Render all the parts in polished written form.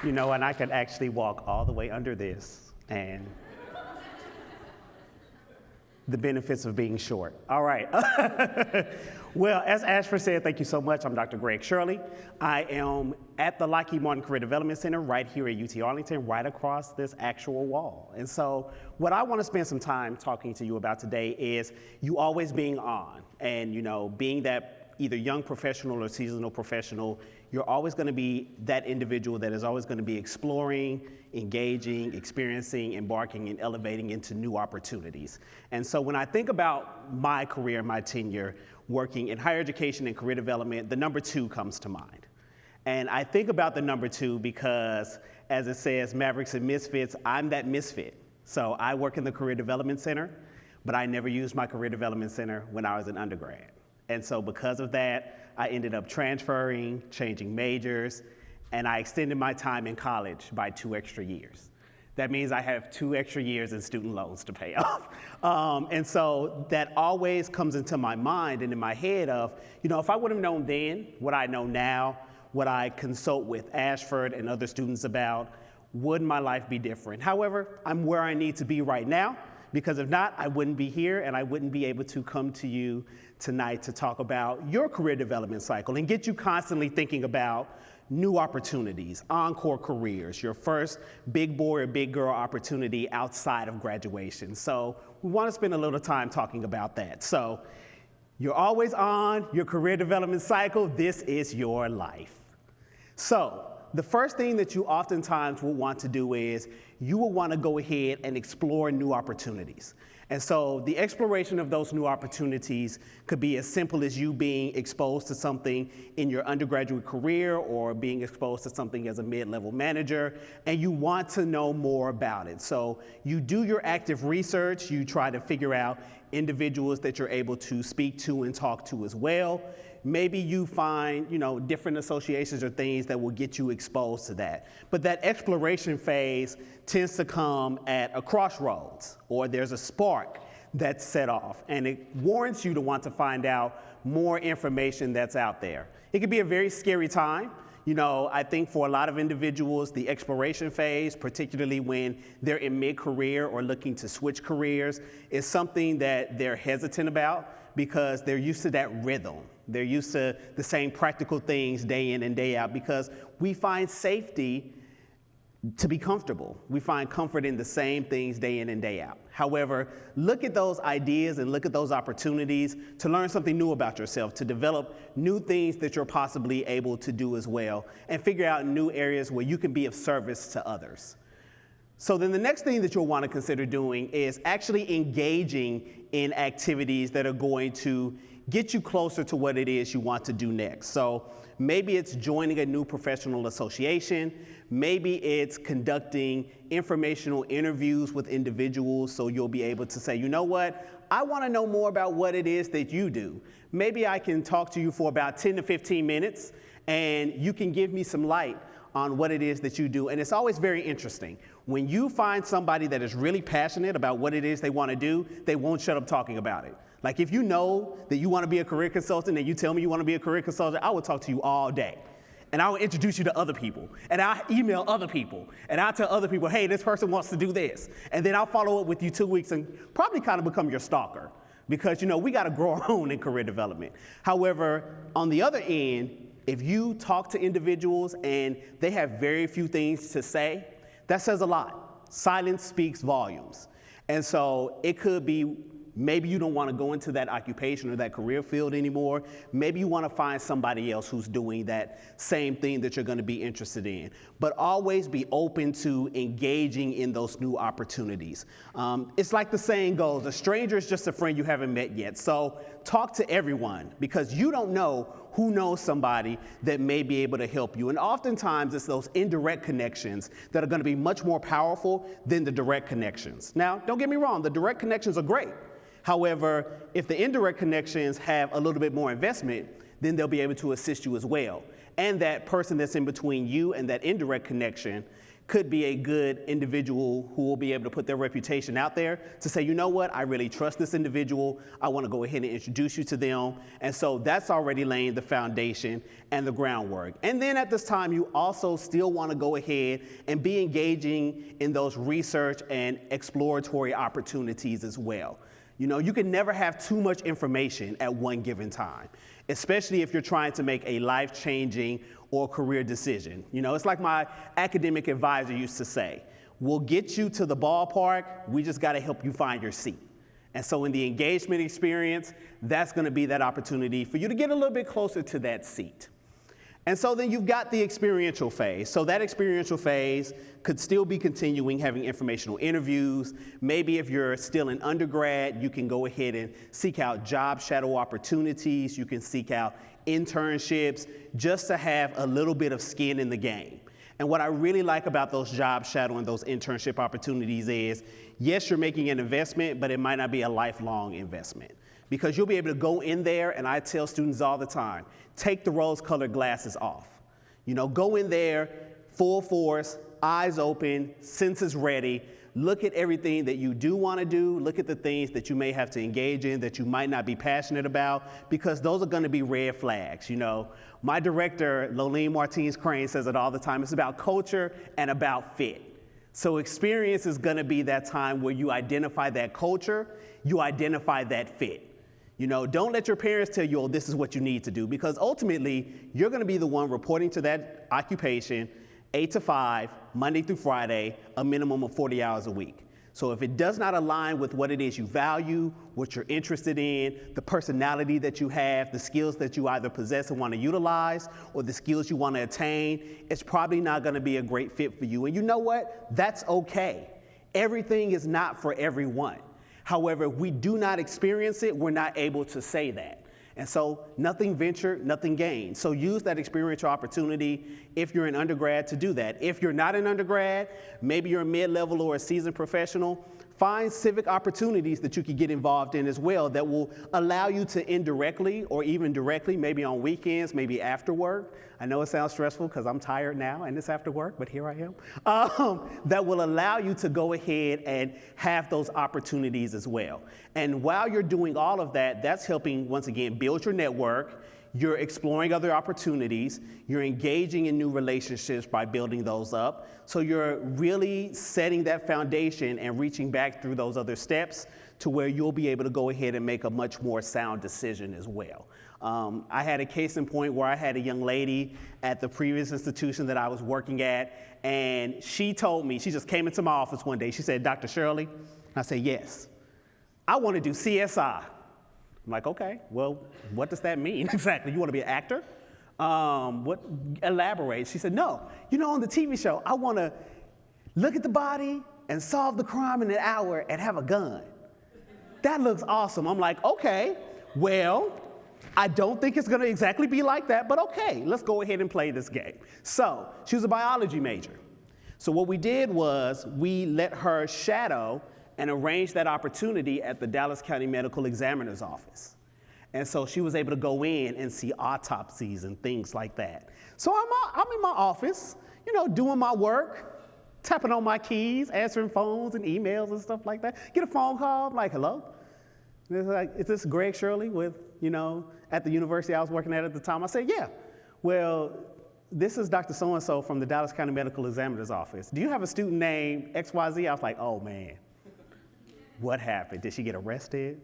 You know, and I could actually walk all the way under this, and the benefits of being short. All right. Well, as Ashford said, thank you so much. I'm Dr. Greg Shirley. I am at the Lockheed Martin Career Development Center right here at UT Arlington, right across this actual wall. And so what I want to spend some time talking to you about today is you always being on, and you know, being that either young professional or seasonal professional, you're always going to be that individual that is always going to be exploring, engaging, experiencing, embarking, and elevating into new opportunities. And so when I think about my career, my tenure, working in higher education and career development, the number 2 comes to mind. And I think about the number 2 because, as it says, Mavericks and Misfits, I'm that misfit. So I work in the Career Development Center, but I never used my Career Development Center when I was an undergrad. And so because of that, I ended up transferring, changing majors, and I extended my time in college by 2 extra years. That means I have 2 extra years in student loans to pay off. And so that always comes into my mind and in my head of, you know, if I would have known then what I know now, what I consult with Ashford and other students about, would my life be different? However, I'm where I need to be right now, because if not, I wouldn't be here and I wouldn't be able to come to you tonight to talk about your career development cycle and get you constantly thinking about new opportunities, encore careers, your first big boy or big girl opportunity outside of graduation. So we want to spend a little time talking about that. So you're always on your career development cycle. This is your life. So the first thing that you oftentimes will want to do is you will want to go ahead and explore new opportunities. And so the exploration of those new opportunities could be as simple as you being exposed to something in your undergraduate career or being exposed to something as a mid-level manager, and you want to know more about it. So you do your active research, you try to figure out individuals that you're able to speak to and talk to as well. Maybe you find, you know, different associations or things that will get you exposed to that. But that exploration phase tends to come at a crossroads, or there's a spark that's set off, and it warrants you to want to find out more information that's out there. It can be a very scary time. You know, I think for a lot of individuals, the exploration phase, particularly when they're in mid-career or looking to switch careers, is something that they're hesitant about because they're used to that rhythm. They're used to the same practical things day in and day out because we find safety to be comfortable. We find comfort in the same things day in and day out. However, look at those ideas and look at those opportunities to learn something new about yourself, to develop new things that you're possibly able to do as well, and figure out new areas where you can be of service to others. So then the next thing that you'll want to consider doing is actually engaging in activities that are going to get you closer to what it is you want to do next. So maybe it's joining a new professional association. Maybe it's conducting informational interviews with individuals so you'll be able to say, you know what, I want to know more about what it is that you do. Maybe I can talk to you for about 10 to 15 minutes and you can give me some light on what it is that you do. And it's always very interesting. When you find somebody that is really passionate about what it is they want to do, they won't shut up talking about it. Like if you know that you want to be a career consultant and you tell me you want to be a career consultant, I will talk to you all day. And I will introduce you to other people. And I'll email other people. And I'll tell other people, hey, this person wants to do this. And then I'll follow up with you 2 weeks and probably kind of become your stalker. Because, you know, we got to grow our own in career development. However, on the other end, if you talk to individuals and they have very few things to say, that says a lot. Silence speaks volumes. And so it could be maybe you don't want to go into that occupation or that career field anymore. Maybe you want to find somebody else who's doing that same thing that you're going to be interested in. But always be open to engaging in those new opportunities. It's like the saying goes, a stranger is just a friend you haven't met yet. So talk to everyone because you don't know who knows somebody that may be able to help you. And oftentimes it's those indirect connections that are going to be much more powerful than the direct connections. Now, don't get me wrong, the direct connections are great. However, if the indirect connections have a little bit more investment, then they'll be able to assist you as well. And that person that's in between you and that indirect connection could be a good individual who will be able to put their reputation out there to say, you know what, I really trust this individual. I want to go ahead and introduce you to them. And so that's already laying the foundation and the groundwork. And then at this time, you also still want to go ahead and be engaging in those research and exploratory opportunities as well. You know, you can never have too much information at one given time, especially if you're trying to make a life-changing or career decision. You know, it's like my academic advisor used to say, we'll get you to the ballpark, we just gotta help you find your seat. And so in the engagement experience, that's gonna be that opportunity for you to get a little bit closer to that seat. And so then you've got the experiential phase. So that experiential phase could still be continuing, having informational interviews. Maybe if you're still an undergrad, you can go ahead and seek out job shadow opportunities. You can seek out internships just to have a little bit of skin in the game. And what I really like about those job shadow and those internship opportunities is, yes, you're making an investment, but it might not be a lifelong investment. Because you'll be able to go in there, and I tell students all the time, take the rose-colored glasses off. You know, go in there, full force, eyes open, senses ready, look at everything that you do want to do, look at the things that you may have to engage in that you might not be passionate about, because those are going to be red flags. You know, my director, Lolene Martinez-Crane, says it all the time, it's about culture and about fit. So experience is going to be that time where you identify that culture, you identify that fit. You know, don't let your parents tell you, oh, this is what you need to do, because ultimately, you're gonna be the one reporting to that occupation 8 to 5, Monday through Friday, a minimum of 40 hours a week. So if it does not align with what it is you value, what you're interested in, the personality that you have, the skills that you either possess and wanna utilize, or the skills you wanna attain, it's probably not gonna be a great fit for you. And you know what? That's okay. Everything is not for everyone. However, if we do not experience it, we're not able to say that. And so nothing ventured, nothing gained. So use that experiential opportunity if you're an undergrad to do that. If you're not an undergrad, maybe you're a mid-level or a seasoned professional, find civic opportunities that you can get involved in as well that will allow you to indirectly or even directly, maybe on weekends, maybe after work. I know it sounds stressful because I'm tired now and it's after work, but here I am. That will allow you to go ahead and have those opportunities as well. And while you're doing all of that, that's helping, once again, build your network. You're exploring other opportunities. You're engaging in new relationships by building those up. So you're really setting that foundation and reaching back through those other steps to where you'll be able to go ahead and make a much more sound decision as well. I had a case in point where I had a young lady at the previous institution that I was working at, and she told me, she just came into my office one day, she said, Dr. Shirley, and I said, yes, I want to do CSI. I'm like, okay, well, what does that mean exactly? You want to be an actor? Elaborate. She said, no, you know, on the TV show, I want to look at the body and solve the crime in an hour and have a gun. That looks awesome. I'm like, okay, well, I don't think it's going to exactly be like that, but okay, let's go ahead and play this game. So she was a biology major. So what we did was we let her shadow and arrange that opportunity at the Dallas County Medical Examiner's office. And so she was able to go in and see autopsies and things like that. So I'm in my office, you know, doing my work, tapping on my keys, answering phones and emails and stuff like that. Get a phone call, I'm like, hello? And it's like, is this Greg Shirley with, you know, at the university I was working at the time? I said, yeah. Well, this is Dr. So-and-so from the Dallas County Medical Examiner's office. Do you have a student named XYZ? I was like, oh man, what happened? Did she get arrested?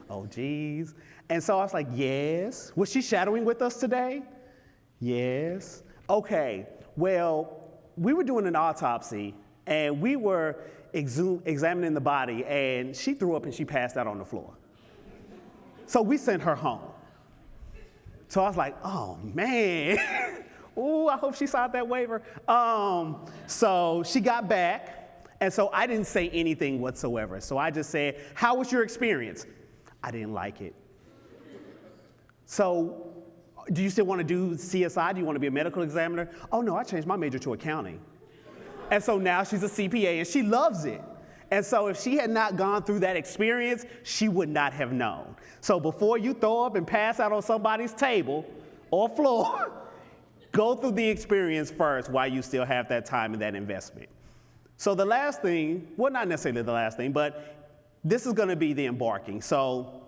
Oh geez. And so I was like, yes. Was she shadowing with us today? Yes. Okay, well, we were doing an autopsy and we were examining the body and she threw up and she passed out on the floor. So we sent her home. So I was like, oh man. Ooh, I hope she signed that waiver. So she got back. And so I didn't say anything whatsoever. So I just said, how was your experience? I didn't like it. So do you still want to do CSI? Do you want to be a medical examiner? Oh no, I changed my major to accounting. And so now she's a CPA and she loves it. And so if she had not gone through that experience, she would not have known. So before you throw up and pass out on somebody's table or floor, go through the experience first while you still have that time and that investment. So the last thing, well, not necessarily the last thing, but this is gonna be the embarking. So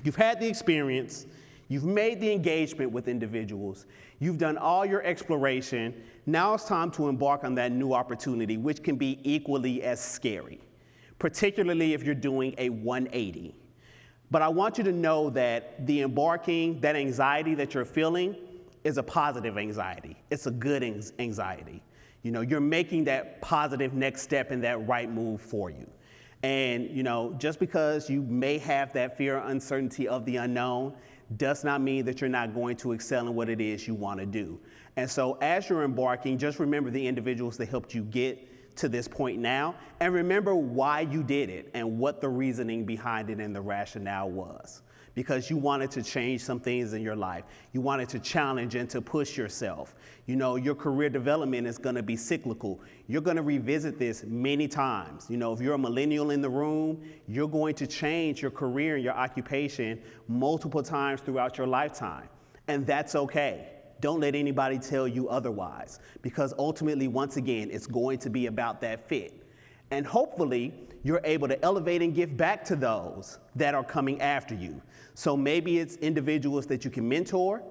you've had the experience, you've made the engagement with individuals, you've done all your exploration. Now it's time to embark on that new opportunity, which can be equally as scary, particularly if you're doing a 180. But I want you to know that the embarking, that anxiety that you're feeling, is a positive anxiety. It's a good anxiety. You know, you're making that positive next step and that right move for you. And, you know, just because you may have that fear or uncertainty of the unknown does not mean that you're not going to excel in what it is you want to do. And so as you're embarking, just remember the individuals that helped you get to this point now, and remember why you did it and what the reasoning behind it and the rationale was. Because you wanted to change some things in your life. You wanted to challenge and to push yourself. You know, your career development is gonna be cyclical. You're gonna revisit this many times. You know, if you're a millennial in the room, you're going to change your career and your occupation multiple times throughout your lifetime. And that's okay. Don't let anybody tell you otherwise, because ultimately, once again, it's going to be about that fit. And hopefully, you're able to elevate and give back to those that are coming after you. So maybe it's individuals that you can mentor.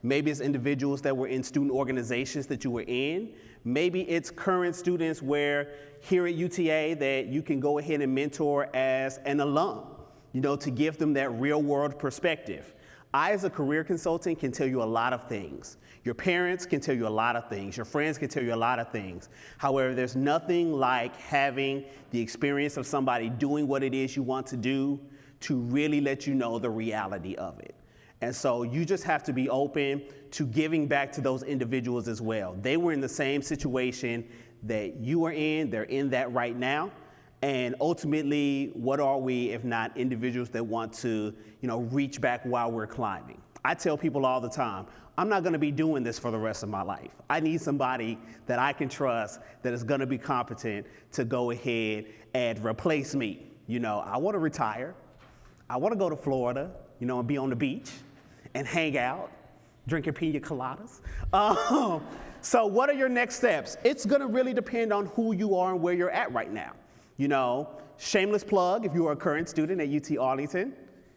Maybe it's individuals that were in student organizations that you were in. Maybe it's current students where here at UTA that you can go ahead and mentor as an alum, you know, to give them that real world perspective. I, as a career consultant, can tell you a lot of things. Your parents can tell you a lot of things. Your friends can tell you a lot of things. However, there's nothing like having the experience of somebody doing what it is you want to do to really let you know the reality of it. And so you just have to be open to giving back to those individuals as well. They were in the same situation that you are in. They're in that right now. And ultimately, what are we if not individuals that want to, you know, reach back while we're climbing? I tell people all the time, I'm not gonna be doing this for the rest of my life. I need somebody that I can trust that is gonna be competent to go ahead and replace me. You know, I wanna retire. I wanna go to Florida, you know, and be on the beach and hang out, drinking pina coladas. So what are your next steps? It's gonna really depend on who you are and where you're at right now. You know, shameless plug, if you are a current student at UT Arlington,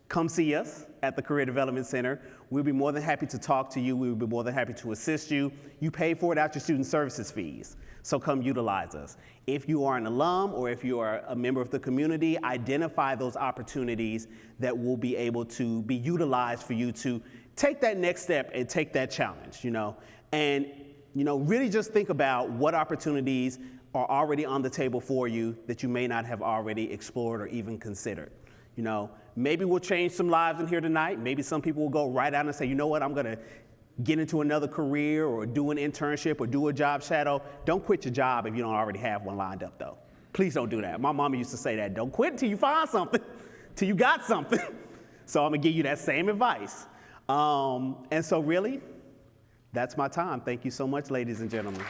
come see us at the Career Development Center. We'll be more than happy to talk to you. We'll be more than happy to assist you. You pay for it out your student services fees, so come utilize us. If you are an alum or if you are a member of the community, identify those opportunities that will be able to be utilized for you to take that next step and take that challenge, you know. And, you know, really just think about what opportunities are already on the table for you that you may not have already explored or even considered. You know, maybe we'll change some lives in here tonight. Maybe some people will go right out and say, you know what, I'm gonna get into another career or do an internship or do a job shadow. Don't quit your job if you don't already have one lined up though. Please don't do that. My mama used to say that, don't quit until you find something, till you got something. So I'm gonna give you that same advice. And so really, that's my time. Thank you so much, ladies and gentlemen.